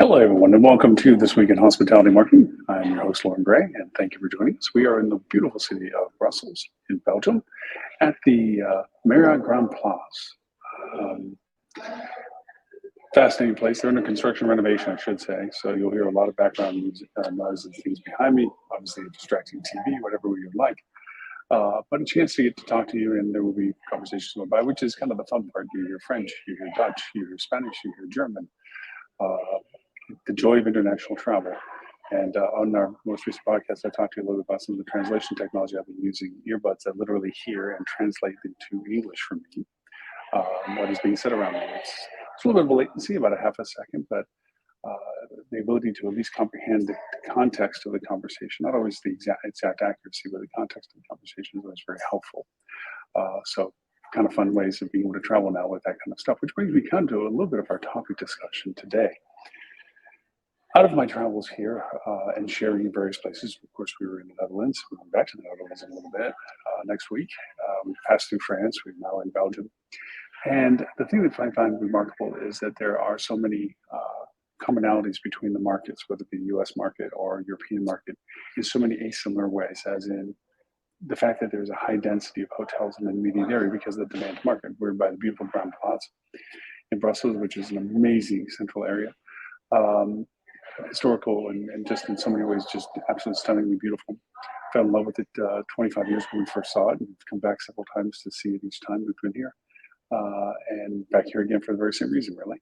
Hello, everyone, and welcome to This Week in Hospitality Marketing. I'm your host, Loren, and thank you for joining us. We are in the beautiful city of Brussels in Belgium at the Marriott Grand Place. Fascinating place. They're under construction renovation, I should say, so you'll hear a lot of background music, noise and things behind me, obviously a distracting TV, whatever you would like. But a chance to get to talk to you, and there will be conversations going by, which is kind of the fun part. You hear French, you hear Dutch, you hear Spanish, you hear German. The joy of international travel. And on our most recent podcast, I talked to you a little bit about some of the translation technology I've been using, earbuds that literally hear and translate into English for me, what is being said around me. It's a little bit of a latency, about a half a second, but the ability to at least comprehend the context of the conversation, not always the exact accuracy, but the context of the conversation is always very helpful. So kind of fun ways of being able to travel now with that kind of stuff, which brings me kind of to a little bit of our topic discussion today. Out of my travels here and sharing in various places, of course, we were in the Netherlands. We're going back to the Netherlands in a little bit next week. We passed through France. We're now in Belgium. And the thing that I find remarkable is that there are so many commonalities between the markets, whether it be the US market or European market, in so many asimilar ways, as in the fact that there's a high density of hotels in the immediate area because of the demand market. We're by the beautiful Grand Place in Brussels, which is an amazing central area. Historical and just in so many ways, just absolutely stunningly beautiful. Fell in love with it 25 years when we first saw it, and we've come back several times to see it each time we've been here. And back here again for the very same reason, really.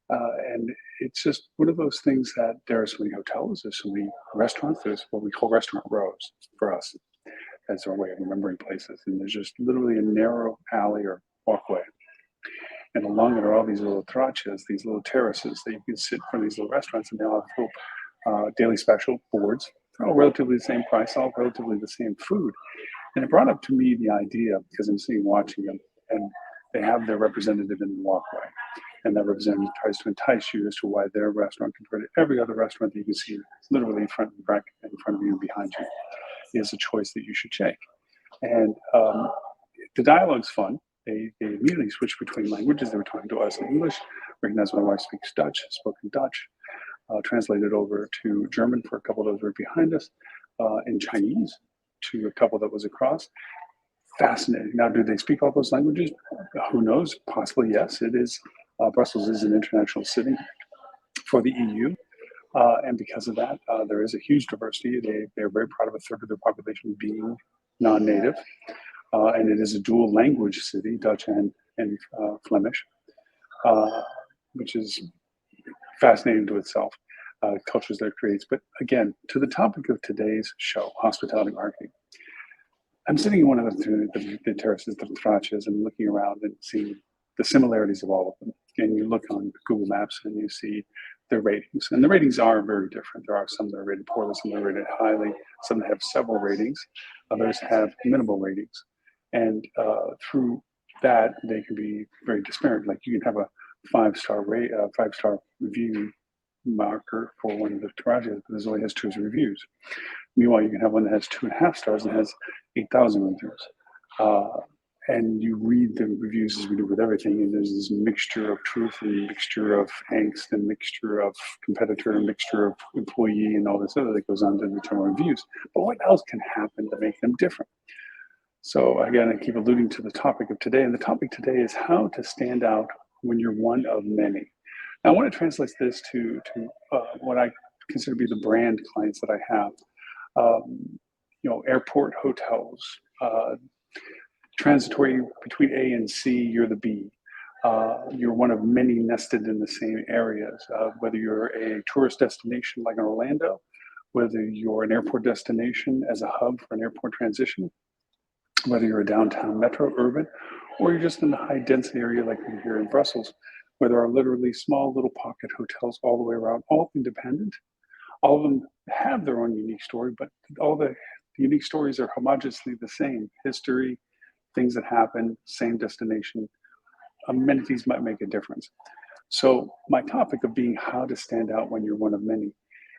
And it's just one of those things that there are so many hotels, there's so many restaurants, there's what we call restaurant rows for us as our way of remembering places. And there's just literally a narrow alley or walkway. And along it are all these little terrazas, these little terraces that you can sit in front of these little restaurants, and they all have little daily special boards. They're all relatively the same price, all relatively the same food. And it brought up to me the idea, because I'm sitting watching them, and they have their representative in the walkway. And that representative tries to entice you as to why their restaurant, compared to every other restaurant that you can see literally in front of you and behind you, is a choice that you should take. And the dialogue's fun. They immediately switch between languages. They were talking to us in English, recognized my wife speaks Dutch, spoken Dutch, translated over to German for a couple of those right behind us, in Chinese to a couple that was across. Fascinating. Now, do they speak all those languages? Who knows? Possibly, yes. It is. Brussels is an international city for the EU. And because of that, there is a huge diversity. They're very proud of a third of their population being non-native. And it is a dual language city, Dutch and Flemish, which is fascinating to itself, cultures that it creates. But again, to the topic of today's show, hospitality marketing. I'm sitting in one of the terraces, the terrazas, and looking around and seeing the similarities of all of them. And you look on Google Maps and you see their ratings. And the ratings are very different. There are some that are rated poorly, some that are rated highly, some that have several ratings, others have minimal ratings. And through that, they can be very disparate. Like you can have a five-star review marker for one of the terrazas, but this only has 2 reviews. Meanwhile, you can have one that has 2.5 stars and has 8,000 reviews. And you read the reviews as we do with everything, and there's this mixture of truth and mixture of angst and mixture of competitor and mixture of employee and all this other that goes on to determine reviews. But what else can happen to make them different? So again, I keep alluding to the topic of today, and the topic today is how to stand out when you're one of many. Now, I want to translate this to what I consider to be the brand clients that I have. Airport hotels, transitory between A and C, you're the B. You're one of many nested in the same areas, whether you're a tourist destination like in Orlando, whether you're an airport destination as a hub for an airport transition, whether you're a downtown metro urban, or you're just in the high density area like we're here in Brussels, where there are literally small little pocket hotels all the way around, all independent. All of them have their own unique story, but all the unique stories are homogeneously the same. History, things that happen, same destination. Amenities might make a difference. So my topic of being how to stand out when you're one of many,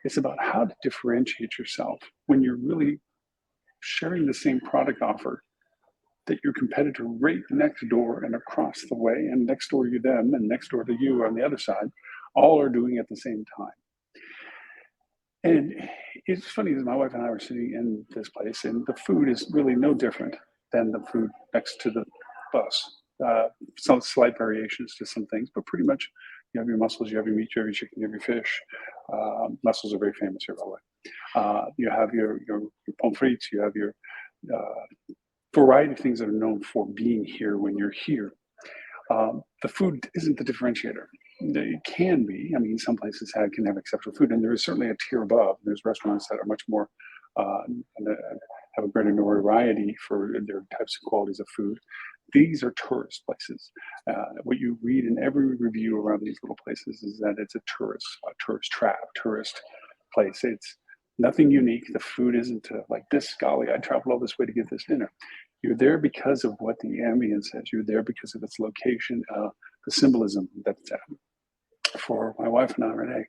it's about how to differentiate yourself when you're really sharing the same product offer that your competitor right next door and across the way and next door to them and next door to you on the other side all are doing at the same time. And it's funny that my wife and I were sitting in this place, and the food is really no different than the food next to the bus. Some slight variations to some things, but pretty much you have your mussels, you have your meat, you have your chicken, you have your fish. Mussels are very famous here, by the way. You have your pommes frites, you have your variety of things that are known for being here when you're here. The food isn't the differentiator. It can be. I mean, some places can have exceptional food, and there is certainly a tier above. There's restaurants that are much more have a greater variety for their types of qualities of food. These are tourist places. What you read in every review around these little places is that it's a tourist trap, tourist place. It's nothing unique. The food isn't like this. Golly, I traveled all this way to get this dinner. You're there because of what the ambience says. You're there because of its location, the symbolism that's for my wife and I, Renee.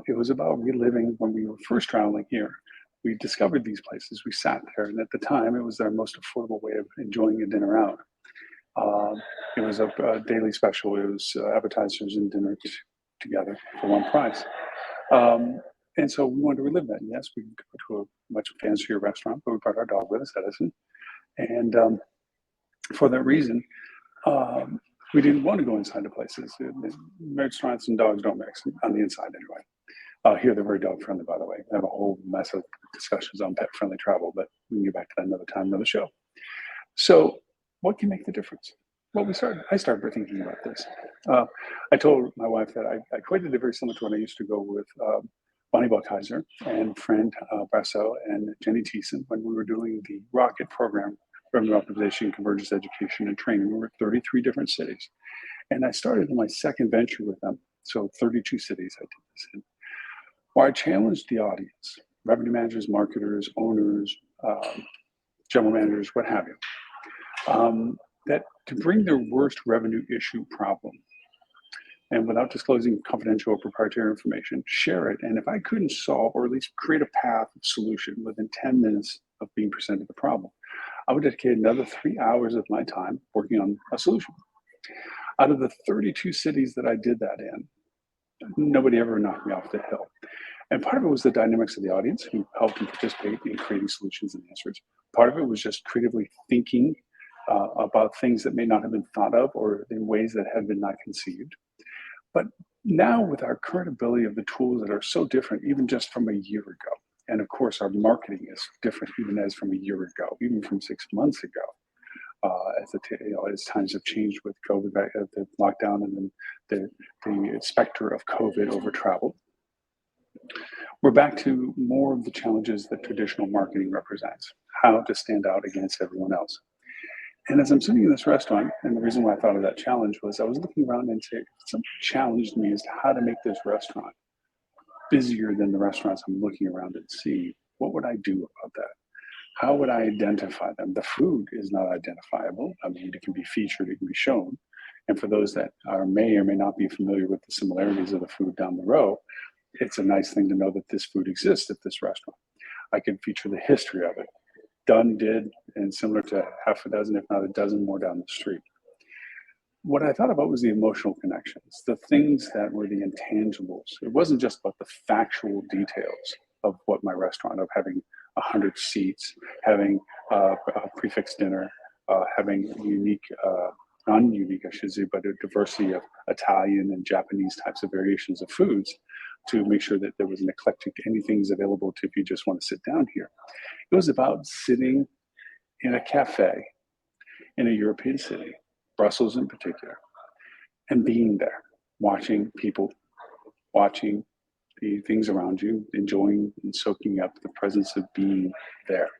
It was about reliving when we were first traveling here. We discovered these places. We sat there, and at the time, it was our most affordable way of enjoying a dinner out. It was a daily special. It was appetizers and dinner together for one price. And so we wanted to relive that. Yes, we could go to a much fancier restaurant, but we brought our dog with us, Edison. And for that reason, we didn't want to go inside the places. Restaurants and dogs don't mix on the inside anyway. Here, they're very dog friendly, by the way. I have a whole mess of discussions on pet friendly travel, but we can get back to that another time, another show. So, what can make the difference? Well, I started thinking about this. I told my wife that I equated it very similar to when I used to go with Bonnie Buckheiser and friend Brasso and Jenny Thiessen when we were doing the Rocket program, Revenue Optimization, Convergence Education, and Training. We were 33 different cities. And I started in my second venture with them. So 32 cities I did this in. Where I challenged the audience, revenue managers, marketers, owners, general managers, what have you, that to bring their worst revenue issue problem and without disclosing confidential or proprietary information, share it. And if I couldn't solve or at least create a path of solution within 10 minutes of being presented the problem, I would dedicate another 3 hours of my time working on a solution. Out of the 32 cities that I did that in, nobody ever knocked me off the hill. And part of it was the dynamics of the audience who helped me participate in creating solutions and answers. Part of it was just creatively thinking about things that may not have been thought of or in ways that had been not conceived. But now with our current ability of the tools that are so different, even just from a year ago, and of course our marketing is different even as from a year ago, even from 6 months ago, as times have changed with COVID, the lockdown, and then the specter of COVID over travel. We're back to more of the challenges that traditional marketing represents, how to stand out against everyone else. And as I'm sitting in this restaurant, and the reason why I thought of that challenge was I was looking around and something challenged me as to how to make this restaurant busier than the restaurants I'm looking around and see. What would I do about that? How would I identify them? The food is not identifiable. I mean, it can be featured, it can be shown. And for those that may or may not be familiar with the similarities of the food down the row, it's a nice thing to know that this food exists at this restaurant. I can feature the history of it. Done, did, and similar to half a dozen, if not a dozen more down the street. What I thought about was the emotional connections, the things that were the intangibles. It wasn't just about the factual details of what my restaurant, of having 100 seats, having a prefix dinner, having unique, non-unique, I should say, but a diversity of Italian and Japanese types of variations of foods to make sure that there was an eclectic, anything's available to if you just want to sit down here. It was about sitting in a cafe in a European city, Brussels in particular, and being there, watching people, watching the things around you, enjoying and soaking up the presence of being there.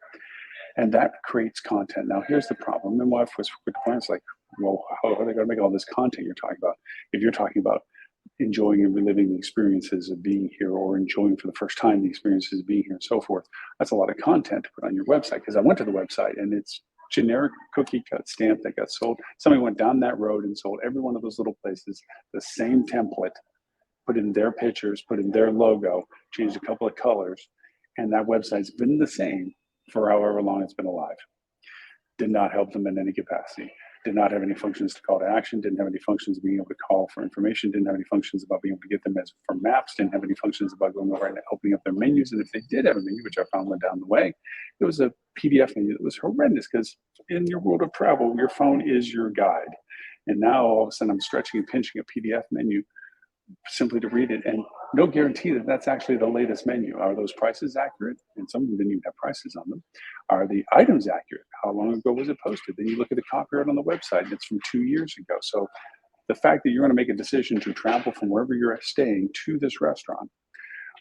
And that creates content. Now, here's the problem. And my wife was quick to point, it's like, well, how are they going to make all this content you're talking about? If you're talking about enjoying and reliving the experiences of being here or enjoying for the first time the experiences of being here and so forth, that's a lot of content to put on your website. Because I went to the website and it's generic cookie cut stamp that got sold. Somebody went down that road and sold every one of those little places the same template, put in their pictures, put in their logo, changed a couple of colors, and that website's been the same for however long it's been alive. Did not help them in any capacity. did not have any functions to call to action, didn't have any functions of being able to call for information, didn't have any functions about being able to get them as for maps, didn't have any functions about going over and opening up their menus. And if they did have a menu, which I found went down the way, it was a PDF menu that was horrendous, because in your world of travel, your phone is your guide. And now all of a sudden I'm stretching and pinching a PDF menu simply to read it, and no guarantee that that's actually the latest menu. Are those prices accurate? And some of them didn't even have prices on them. Are the items accurate? How long ago was it posted? Then you look at the copyright on the website, and it's from 2 years ago. So the fact that you're going to make a decision to travel from wherever you're staying to this restaurant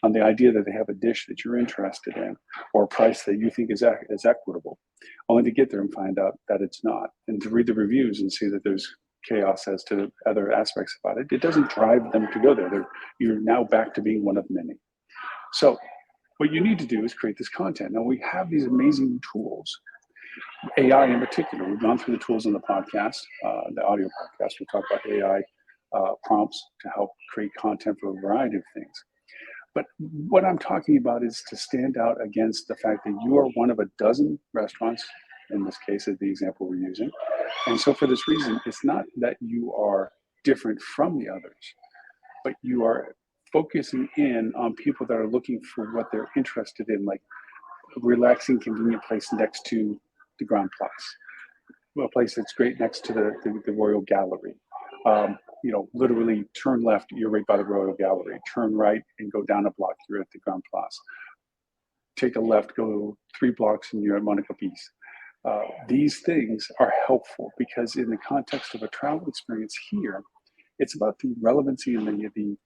on the idea that they have a dish that you're interested in, or a price that you think is equitable, only to get there and find out that it's not, and to read the reviews and see that there's chaos as to other aspects about it, it doesn't drive them to go there. You're now back to being one of many. So what you need to do is create this content. Now we have these amazing tools, AI in particular. We've gone through the tools in the podcast, the audio podcast. We talk about AI prompts to help create content for a variety of things. But what I'm talking about is to stand out against the fact that you are one of a dozen restaurants, in this case is the example we're using. And so for this reason, it's not that you are different from the others, but you are focusing in on people that are looking for what they're interested in, like a relaxing, convenient place next to the Grand Place, a place that's great next to the Royal Gallery. Literally turn left, you're right by the Royal Gallery. Turn right and go down a block, you're at the Grand Place. Take a left, go 3 blocks and you're at Monaco Beach. These things are helpful because in the context of a travel experience here, it's about the relevancy and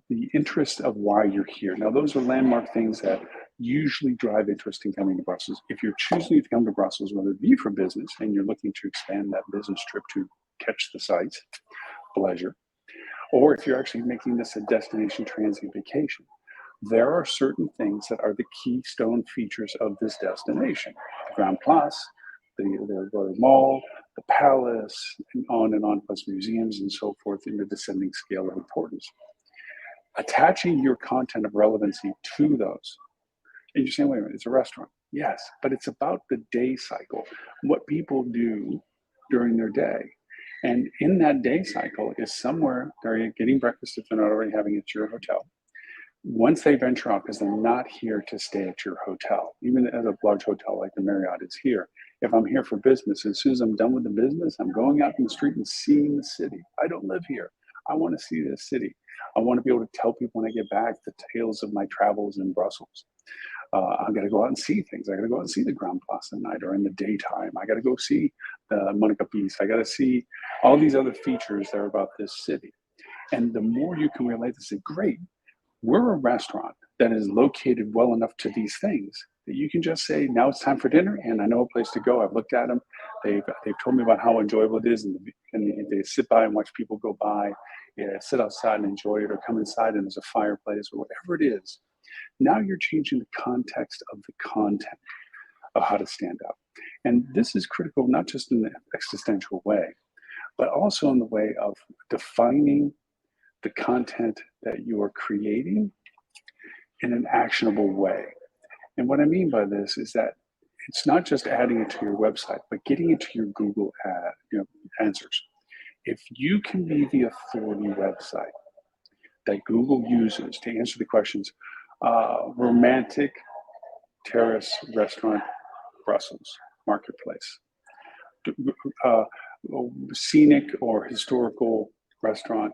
the interest of why you're here. Now, those are landmark things that usually drive interest in coming to Brussels. If you're choosing to come to Brussels, whether it be for business and you're looking to expand that business trip to catch the sights, pleasure, or if you're actually making this a destination transient vacation, there are certain things that are the keystone features of this destination. The Grand Place, the Royal Mall, the Palace, and on, plus museums and so forth in the descending scale of importance. Attaching your content of relevancy to those. And you're saying, wait a minute, it's a restaurant. Yes, but it's about the day cycle, what people do during their day. And in that day cycle is somewhere they're getting breakfast if they're not already having it at your hotel. Once they venture out, because they're not here to stay at your hotel, even at a large hotel like the Marriott is here. If I'm here for business, as soon as I'm done with the business, I'm going out in the street and seeing the city. I don't live here. I want to see the city. I want to be able to tell people when I get back the tales of my travels in Brussels. I'm going to go out and see things. I got to go out and see the Grand Place at night or in the daytime. I got to go see the Monaco Beach. I got to see all these other features that are about this city. And the more you can relate to, say, great, we're a restaurant that is located well enough to these things that you can just say, now it's time for dinner and I know a place to go. I've looked at them. They've told me about how enjoyable it is, and they sit by and watch people go by, sit outside and enjoy it, or come inside and there's a fireplace or whatever it is. Now you're changing the context of the content of how to stand out. And this is critical, not just in the existential way, but also in the way of defining the content that you are creating in an actionable way. And what I mean by this is that it's not just adding it to your website, but getting it to your Google answers. If you can be the authority website that Google uses to answer the questions, romantic terrace restaurant, Brussels, marketplace, scenic or historical restaurant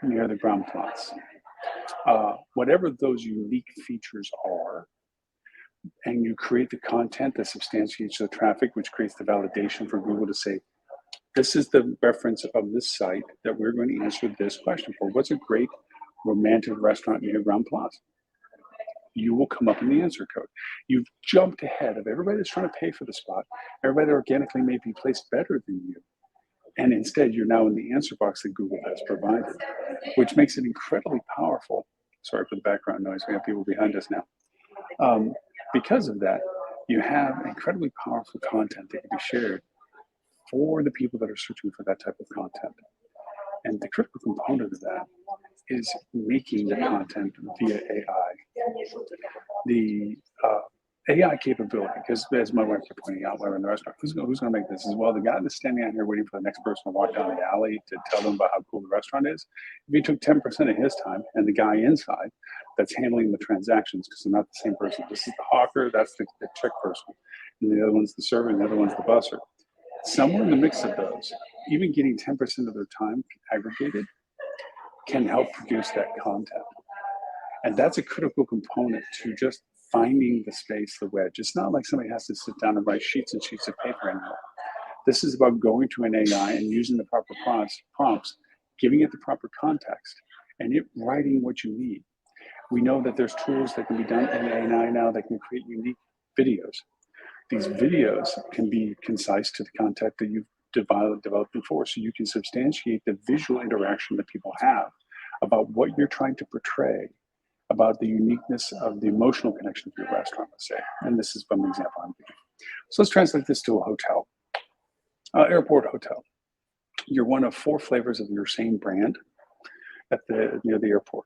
near the Grand Place. Whatever those unique features are, and you create the content that substantiates the traffic, which creates the validation for Google to say, this is the reference of this site that we're going to answer this question for. What's a great romantic restaurant near Grand Place? You will come up in the answer code. You've jumped ahead of everybody that's trying to pay for the spot, everybody that organically may be placed better than you. And instead, you're now in the answer box that Google has provided, which makes it incredibly powerful. Sorry for the background noise. We have people behind us now. Because of that, you have incredibly powerful content that can be shared for the people that are searching for that type of content. And the critical component of that is making the content via AI. The AI capability, because as my wife kept pointing out while we were in the restaurant, who's going to make this? As well, the guy that's standing out here waiting for the next person to walk down the alley to tell them about how cool the restaurant is, if he took 10% of his time and the guy inside that's handling the transactions, because they're not the same person. This is the hawker, that's the trick person, and the other one's the server, and the other one's the busser. Somewhere in the mix of those, even getting 10% of their time aggregated can help produce that content. And that's a critical component to just finding the space, the wedge. It's not like somebody has to sit down and write sheets and sheets of paper anymore. This is about going to an AI and using the proper prompts, giving it the proper context, and it writing what you need. We know that there's tools that can be done in AI now that can create unique videos. These videos can be concise to the content that you've developed before, so you can substantiate the visual interaction that people have about what you're trying to portray, about the uniqueness of the emotional connection to your restaurant, let's say. And this is from the example I'm giving. So let's translate this to a hotel, airport hotel. You're one of 4 flavors of your same brand near the airport.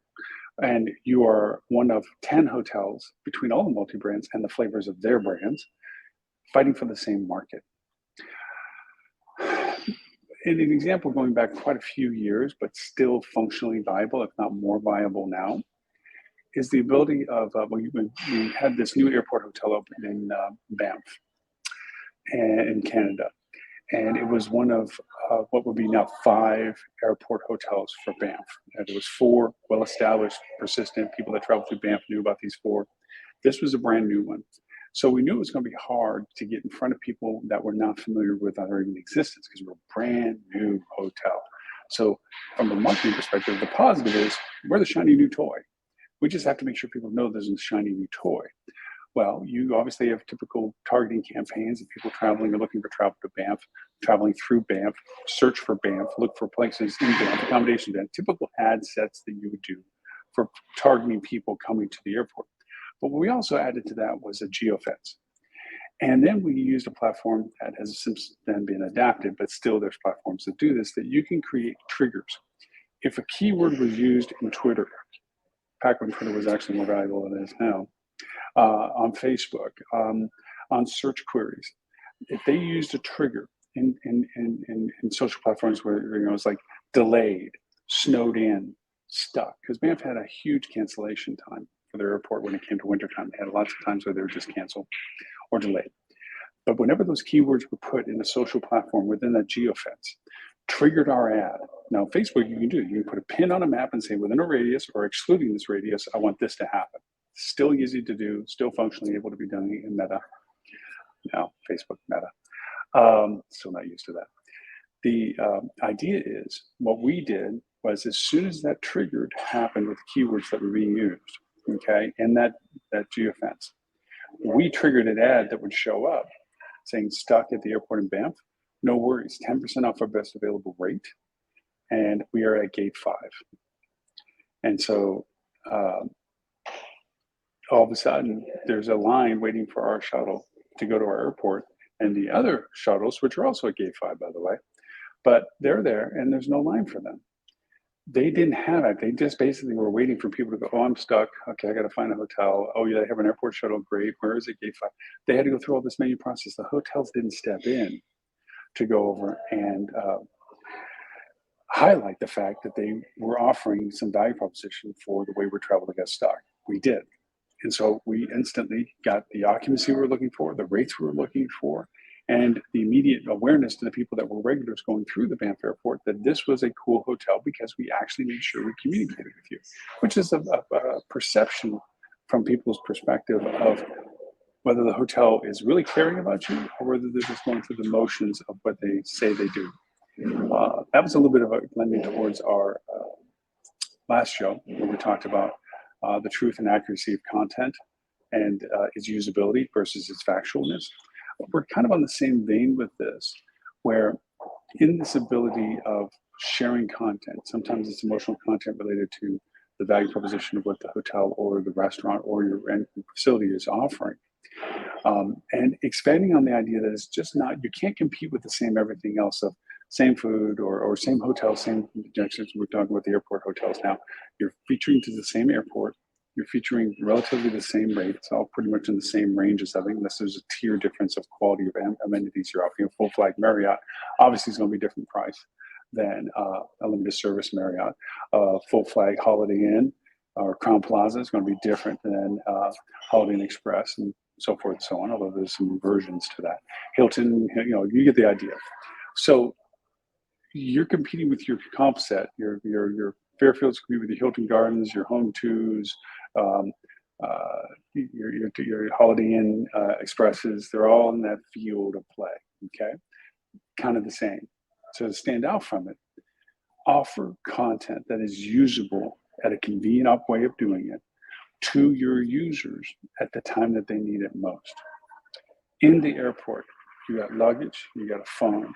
And you are one of 10 hotels between all the multi-brands and the flavors of their brands fighting for the same market. In an example going back quite a few years, but still functionally viable, if not more viable now, is the ability of, we had this new airport hotel open in Banff in Canada. And it was one of what would be now 5 airport hotels for Banff. And there was 4 well-established, persistent people that traveled through Banff knew about these 4. This was a brand new one. So we knew it was going to be hard to get in front of people that were not familiar with our even existence because we're a brand new hotel. So from a marketing perspective, the positive is we're the shiny new toy. We just have to make sure people know there's a shiny new toy. Well, you obviously have typical targeting campaigns of people traveling or looking for travel to Banff, traveling through Banff, search for Banff, look for places in Banff, accommodations, and typical ad sets that you would do for targeting people coming to the airport. But what we also added to that was a geofence. And then we used a platform that has since then been adapted, but still there's platforms that do this, that you can create triggers. If a keyword was used in Twitter, back when Twitter was actually more valuable than it is now, on Facebook, on search queries, if they used a trigger in social platforms where it's like delayed, snowed in, stuck, because Banff had a huge cancellation time for their airport when it came to wintertime. They had lots of times where they were just canceled or delayed. But whenever those keywords were put in a social platform within that geofence, triggered our ad. Now, Facebook, you can put a pin on a map and say within a radius or excluding this radius, I want this to happen. Still easy to do, still functionally able to be done in Meta. Now, Facebook Meta. Still not used to that. The idea is what we did was as soon as that triggered happened with the keywords that were being used, okay, in that geofence, we triggered an ad that would show up saying stuck at the airport in Banff. No worries, 10% off our best available rate. And we are at gate 5. And so all of a sudden, there's a line waiting for our shuttle to go to our airport. And the other shuttles, which are also at gate 5, by the way, but they're there and there's no line for them. They didn't have it. They just basically were waiting for people to go, oh, I'm stuck. Okay, I got to find a hotel. Oh, yeah, they have an airport shuttle. Great. Where is it? Gate 5. They had to go through all this menu process. The hotels didn't step in to go over and highlight the fact that they were offering some value proposition for the way we're traveling to get stuck. We did. And so we instantly got the occupancy we were looking for, the rates we were looking for, and the immediate awareness to the people that were regulars going through the Banff airport that this was a cool hotel because we actually made sure we communicated with you, which is a perception from people's perspective of whether the hotel is really caring about you or whether they're just going through the motions of what they say they do. That was a little bit of a blending towards our last show where we talked about the truth and accuracy of content and its usability versus its factualness. We're kind of on the same vein with this, where in this ability of sharing content, sometimes it's emotional content related to the value proposition of what the hotel or the restaurant or your facility is offering. And expanding on the idea that it's just not, you can't compete with the same everything else of same food or same hotel, same, we're talking about the airport hotels now. You're featuring to the same airport, You're featuring relatively the same rate. It's all pretty much in the same range as everything, unless there's a tier difference of quality of amenities you're offering. A full flag Marriott obviously is going to be a different price than a limited service Marriott. Full flag Holiday Inn or Crown Plaza is going to be different than Holiday Inn Express and so forth and so on, although there's some versions to that. Hilton, you get the idea. So you're competing with your comp set, your Fairfield's compete with your Hilton Gardens, your Home2s, your Holiday Inn Expresses. They're all in that field of play, okay? Kind of the same. So to stand out from it, offer content that is usable at a convenient way of doing it to your users at the time that they need it most. In the airport, you got luggage, you got a phone,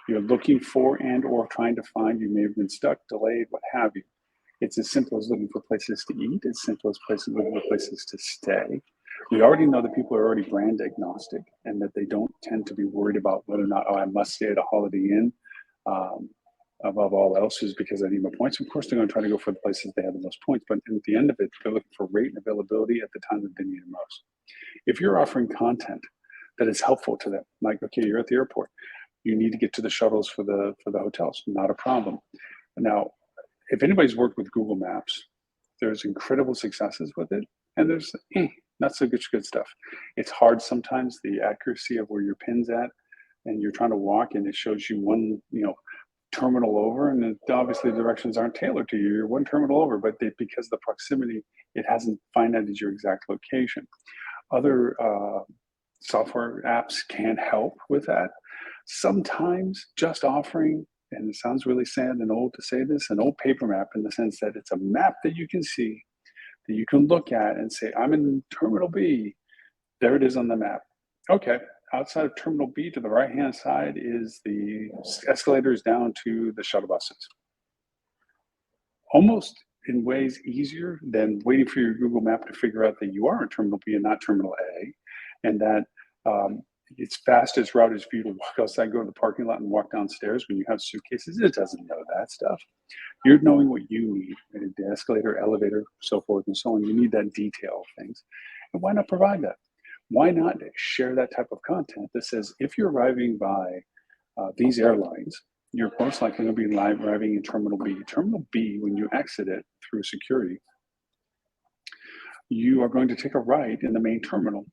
you're looking for and or trying to find, you may have been stuck, delayed, what have you. It's as simple as looking for places to eat, as simple as looking for places to stay. We already know that people are already brand agnostic and that they don't tend to be worried about whether or not, I must stay at a Holiday Inn above all else is because I need my points. Of course, they're going to try to go for the places they have the most points, but at the end of it, they're looking for rate and availability at the time that they need it most. If you're offering content that is helpful to them, like, okay, you're at the airport, you need to get to the shuttles for the hotels, not a problem. Now, if anybody's worked with Google Maps, there's incredible successes with it, and there's not so good stuff. It's hard sometimes, the accuracy of where your pin's at, and you're trying to walk, and it shows you one, terminal over, and obviously the directions aren't tailored to you. You're one terminal over, but because of the proximity, it hasn't finalized your exact location. Other software apps can help with that. Sometimes just offering, and it sounds really sad and old to say this, an old paper map in the sense that it's a map that you can see, that you can look at and say, I'm in Terminal B. There it is on the map. Okay, outside of Terminal B to the right-hand side is the escalators down to the shuttle buses. Almost in ways easier than waiting for your Google map to figure out that you are in Terminal B and not Terminal A, and that its fastest route is for you to walk outside, go to the parking lot, and walk downstairs when you have suitcases. It doesn't know that stuff. You're knowing what you need, the escalator, elevator, so forth and so on. You need that detail of things. And why not provide that? Why not share that type of content that says, if you're arriving by these airlines, you're most likely going to be arriving in Terminal B. Terminal B, when you exit it through security, you are going to take a right in the main terminal.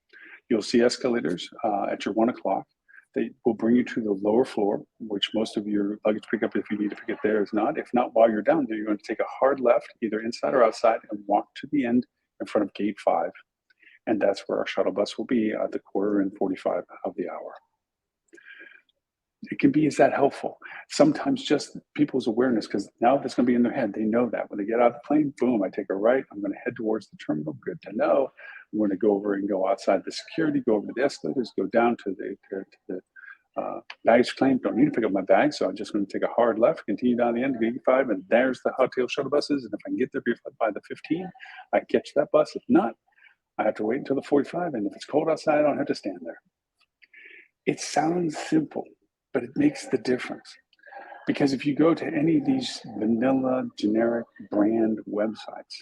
You'll see escalators at your 1 o'clock. They will bring you to the lower floor, which most of your luggage pickup, if you need to pick it there, is not. If not, while you're down there, you're going to take a hard left, either inside or outside, and walk to the end in front of gate 5. And that's where our shuttle bus will be at the 1:45 of the hour. It can be as that helpful. Sometimes just people's awareness, because now that's going to be in their head. They know that when they get out of the plane, boom, I take a right. I'm going to head towards the terminal. Good to know. I'm going to go over and go outside the security, go over to the escalators, go down to the baggage claim. Don't need to pick up my bag, so I'm just going to take a hard left, continue down the end to gate 5, and there's the hotel shuttle buses. And if I can get there by the 15, I catch that bus. If not, I have to wait until the 45, and if it's cold outside, I don't have to stand there. It sounds simple, but it makes the difference. Because if you go to any of these vanilla, generic brand websites,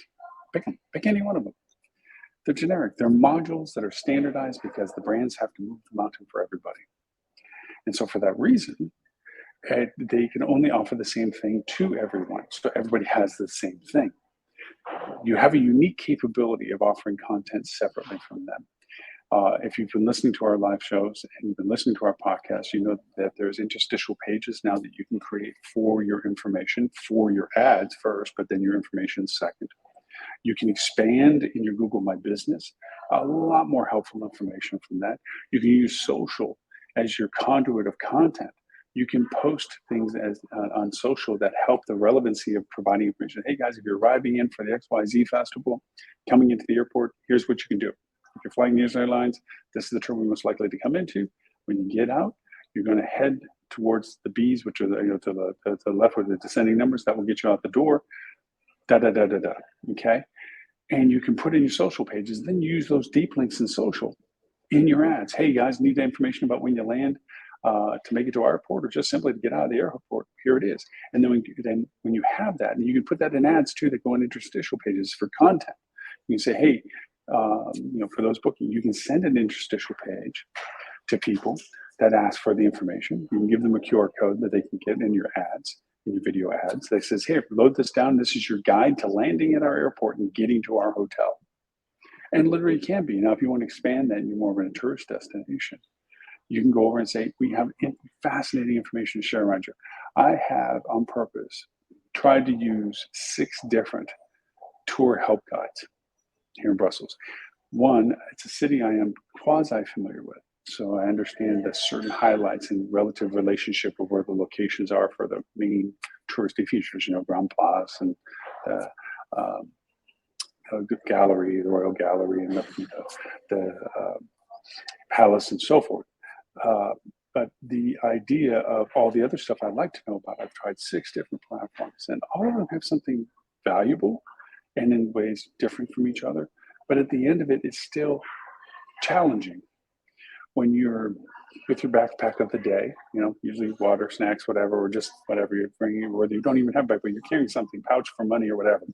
pick any one of them. They're generic. They're modules that are standardized because the brands have to move the mountain for everybody. And so for that reason, they can only offer the same thing to everyone. So everybody has the same thing. You have a unique capability of offering content separately from them. If you've been listening to our live shows and you've been listening to our podcast, you know that there's interstitial pages now that you can create for your information, for your ads first, but then your information second. You can expand in your Google My Business, a lot more helpful information from that. You can use social as your conduit of content. You can post things on social that help the relevancy of providing information. Hey guys, if you're arriving in for the XYZ festival, coming into the airport, here's what you can do. If you're flying News Airlines, this is the terminal most likely to come into. When you get out, you're going to head towards the B's, which are to the left with the descending numbers. That will get you out the door. Okay? And you can put in your social pages, then use those deep links in social in your ads. Hey guys, need the information about when you land to make it to our airport, or just simply to get out of the airport. Here it is. And then when you have that, and you can put that in ads too that go in interstitial pages for content. You can say, hey, for those booking, you can send an interstitial page to people that ask for the information. You can give them a QR code that they can get in your ads, in your video ads. That says, hey, load this down. This is your guide to landing at our airport and getting to our hotel. And literally it can be. Now, if you want to expand that and you're more of a tourist destination, you can go over and say, we have fascinating information to share around you. I have, on purpose, tried to use 6 different tour help guides here in Brussels. One, it's a city I am quasi-familiar with, so I understand the certain highlights and relative relationship of where the locations are for the main touristy features, Grand Place and the gallery, the Royal Gallery, and the palace and so forth. But the idea of all the other stuff I'd like to know about, I've tried 6 different platforms, and all of them have something valuable and in ways different from each other. But at the end of it, it's still challenging when you're with your backpack of the day, usually water, snacks, whatever, or just whatever you're bringing, whether you don't even have a backpack, you're carrying something, pouch for money or whatever.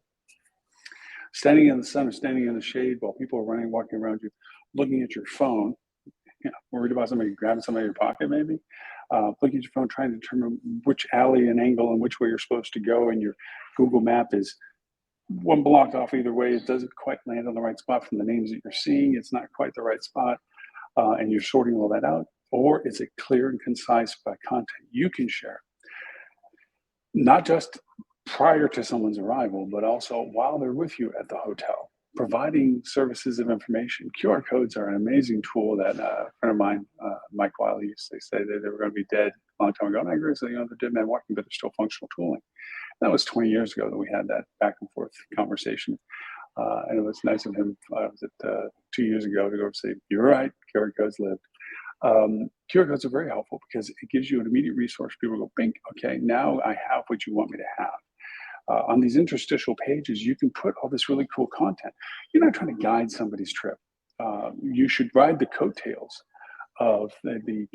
Standing in the sun or standing in the shade while people are walking around you, looking at your phone, worried about somebody grabbing something in your pocket, maybe. Looking at your phone, trying to determine which alley and angle and which way you're supposed to go, and your Google map is one block off either way. It doesn't quite land on the right spot from the names that you're seeing. It's not quite the right spot, and you're sorting all that out. Or is it clear and concise by content you can share? Not just prior to someone's arrival, but also while they're with you at the hotel. Providing services of information. QR codes are an amazing tool that a friend of mine, Mike Wiley, used to say that they were going to be dead a long time ago. And I agree, so, they're dead man walking, but they're still functional tooling. That was 20 years ago that we had that back and forth conversation. And it was nice of him, 2 years ago, to go and say, you're right, QR codes lived. QR codes are very helpful because it gives you an immediate resource. People go, bing, okay, now I have what you want me to have. On these interstitial pages, you can put all this really cool content. You're not trying to guide somebody's trip. You should ride the coattails of the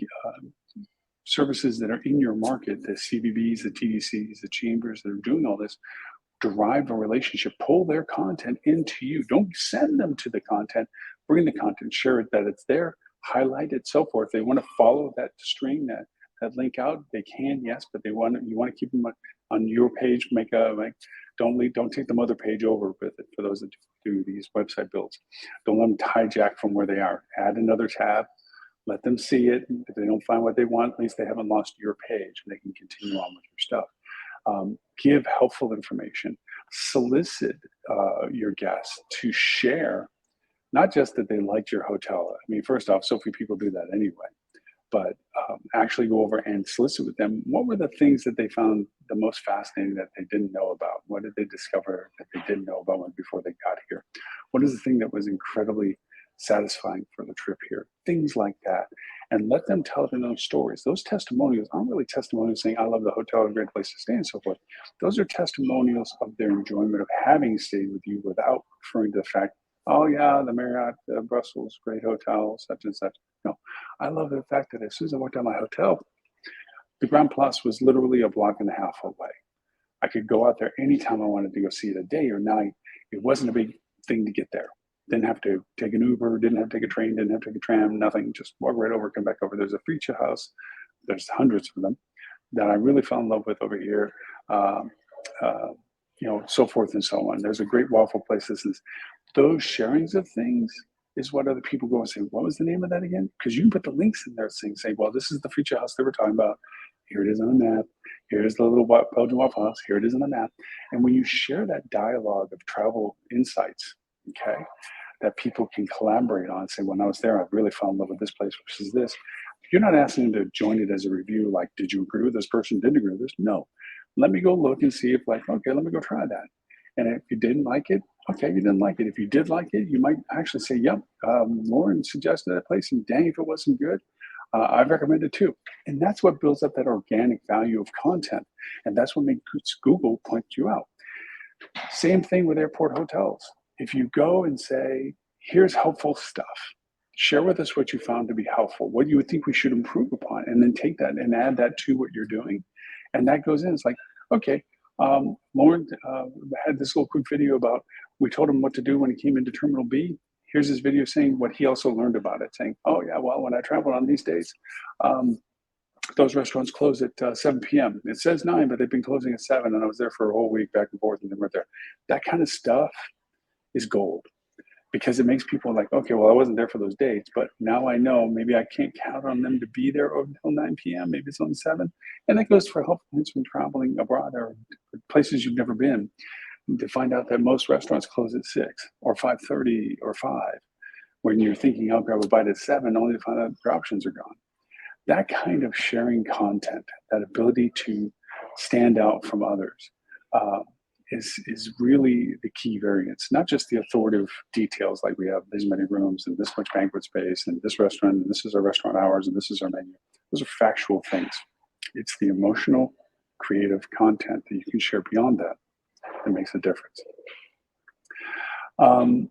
services that are in your market, the CBBs, the TDCs, the chambers that are doing all this, derive a relationship, pull their content into you. Don't send them to the content, bring the content, share it, that it's there, highlight it, so forth. They want to follow that string, that link out, they can, yes, but you want to keep them on your page. Don't take the mother page over with it. For those that do these website builds, don't let them hijack from where they are. Add another tab, let them see it. If they don't find what they want, at least they haven't lost your page and they can continue on with your stuff. Give helpful information. Solicit your guests to share, not just that they liked your hotel. I mean, first off, so few people do that anyway. But actually go over and solicit with them. What were the things that they found the most fascinating that they didn't know about? What did they discover that they didn't know about before they got here? What is the thing that was incredibly satisfying for the trip here? Things like that. And let them tell their own stories. Those testimonials aren't really testimonials saying, I love the hotel, a great place to stay, and so forth. Those are testimonials of their enjoyment of having stayed with you without referring to the fact, oh yeah, the Marriott, Brussels, great hotel, such and such. No, I love the fact that as soon as I walked out of my hotel, the Grand Place was literally a block and a half away. I could go out there anytime I wanted to go see it, a day or night. It wasn't a big thing to get there. Didn't have to take an Uber, didn't have to take a train, didn't have to take a tram, nothing. Just walk right over, come back over. There's a feature house. There's hundreds of them that I really fell in love with over here. So forth and so on. There's a great waffle place. Those sharings of things is what other people go and say, what was the name of that again? Because you can put the links in there saying, well, this is the feature house they were talking about. Here it is on the map. Here's the little Belgian waffle house. Here it is on the map. And when you share that dialogue of travel insights, okay, that people can collaborate on and say, when I was there, I really fell in love with this place versus this. You're not asking them to join it as a review, like, did you agree with this person? Didn't agree with this? No. Let me go look and see if, okay, let me go try that. And if you didn't like it, okay, you didn't like it. If you did like it, you might actually say, yep, Loren suggested that place, and dang, if it wasn't good, I've recommended too. And that's what builds up that organic value of content. And that's what makes Google point you out. Same thing with airport hotels. If you go and say, here's helpful stuff, share with us what you found to be helpful, what you would think we should improve upon, and then take that and add that to what you're doing. And that goes in. It's like, okay, Loren had this little quick video about, we told him what to do when he came into Terminal B. Here's his video saying what he also learned about it, saying, oh yeah, well, when I traveled on these days, those restaurants close at 7 p.m. It says 9, but they've been closing at 7, and I was there for a whole week back and forth, and they weren't there. That kind of stuff is gold, because it makes people like, okay, well, I wasn't there for those dates, but now I know maybe I can't count on them to be there until 9 p.m. Maybe it's only 7. And that goes for helpful hints when traveling abroad or places you've never been, to find out that most restaurants close at 6 or 5:30 or 5, when you're thinking I'll grab a bite at 7, only to find out your options are gone. That kind of sharing content, that ability to stand out from others, is really the key variance. Not just the authoritative details, like we have this many rooms and this much banquet space and this restaurant and this is our restaurant hours and this is our menu. Those are factual things. It's the emotional, creative content that you can share beyond that that makes a difference. I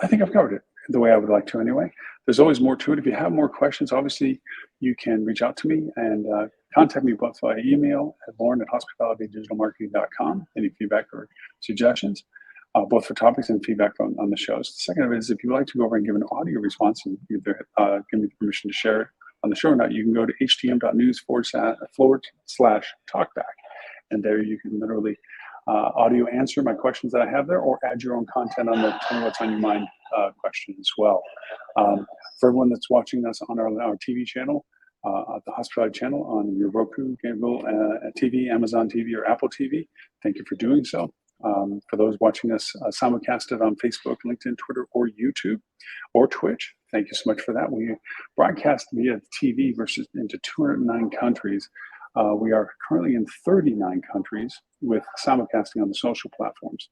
think I've covered it the way I would like to anyway. There's always more to it. If you have more questions, obviously you can reach out to me and contact me both via email at loren@hospitalitydigitalmarketing.com. Any feedback or suggestions, both for topics and feedback on the shows. The second of it is, if you'd like to go over and give an audio response and either give me the permission to share it on the show or not, you can go to htm.news/talkback. And there you can literally audio answer my questions that I have there, or add your own content on the Tell Me What's on Your Mind question as well. For everyone that's watching us on our TV channel, the Hospitality channel on your Roku, Google TV, Amazon TV, or Apple TV, thank you for doing so. For those watching us simulcasted on Facebook, LinkedIn, Twitter, or YouTube, or Twitch, thank you so much for that. We broadcast via TV into 209 countries. We are currently in 39 countries with simulcasting on the social platforms.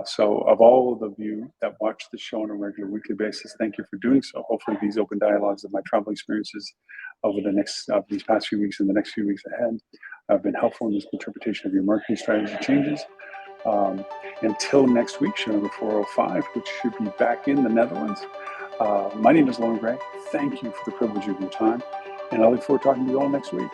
So of all of you that watch the show on a regular weekly basis, thank you for doing so. Hopefully these open dialogues of my travel experiences over these past few weeks and the next few weeks ahead have been helpful in this interpretation of your marketing strategy changes. Until next week, show number 405, which should be back in the Netherlands. My name is Loren Gray. Thank you for the privilege of your time, and I look forward to talking to you all next week.